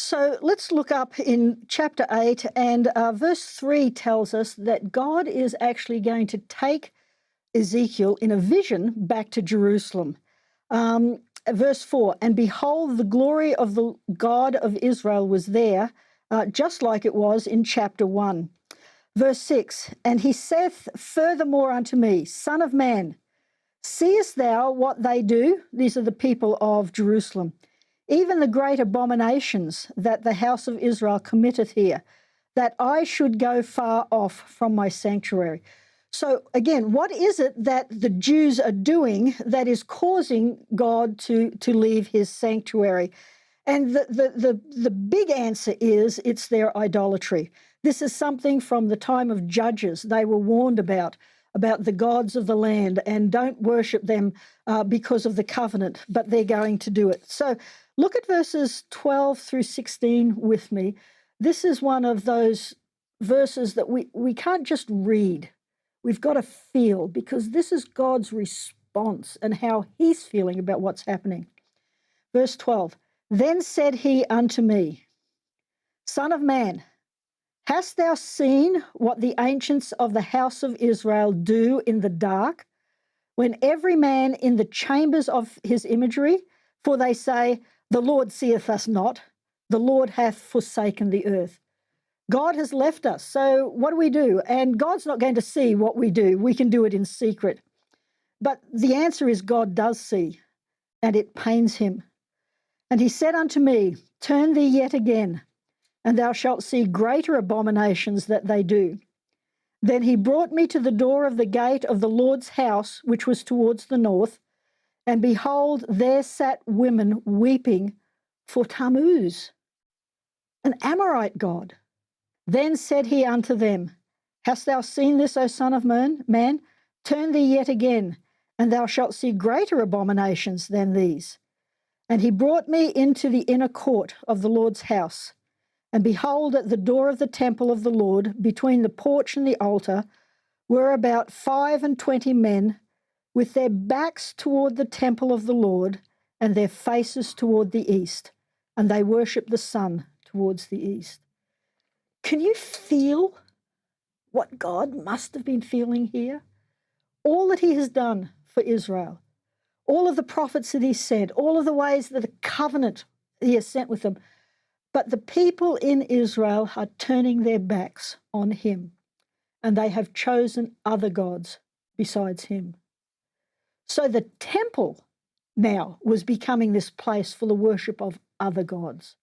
So let's look up in chapter 8, and verse 3 tells us that God is actually going to take Ezekiel in a vision back to Jerusalem. Verse 4, and behold, the glory of the God of Israel was there, just like it was in chapter 1. Verse 6, and he saith furthermore unto me, Son of man, seest thou what they do? These are the people of Jerusalem. Even the great abominations that the house of Israel committeth here, that I should go far off from my sanctuary. So again, what is it that the Jews are doing that is causing God to leave his sanctuary? And the big answer is it's their idolatry. This is something from the time of Judges. They were warned about the gods of the land, and don't worship them because of the covenant, but they're going to do it. So look at verses 12 through 16 with me. This is one of those verses that we can't just read. We've got to feel, because this is God's response and how he's feeling about what's happening. Verse 12, then said he unto me, Son of man, hast thou seen what the ancients of the house of Israel do in the dark, when every man in the chambers of his imagery? For they say, the Lord seeth us not, the Lord hath forsaken the earth. God has left us, so what do we do? And God's not going to see what we do. We can do it in secret. But the answer is God does see, and it pains him. And he said unto me, turn thee yet again, and thou shalt see greater abominations that they do. Then he brought me to the door of the gate of the Lord's house, which was towards the north, and behold, there sat women weeping for Tammuz, an Amorite god. Then said he unto them, hast thou seen this, O son of man? Turn thee yet again, and thou shalt see greater abominations than these. And he brought me into the inner court of the Lord's house. And behold, at the door of the temple of the Lord, between the porch and the altar, were about 25 men, with their backs toward the temple of the Lord, and their faces toward the east. And they worshipped the sun towards the east. Can you feel what God must have been feeling here? All that he has done for Israel, all of the prophets that he sent, all of the ways that the covenant he has sent with them. But the people in Israel are turning their backs on him, and they have chosen other gods besides him. So the temple now was becoming this place for the worship of other gods.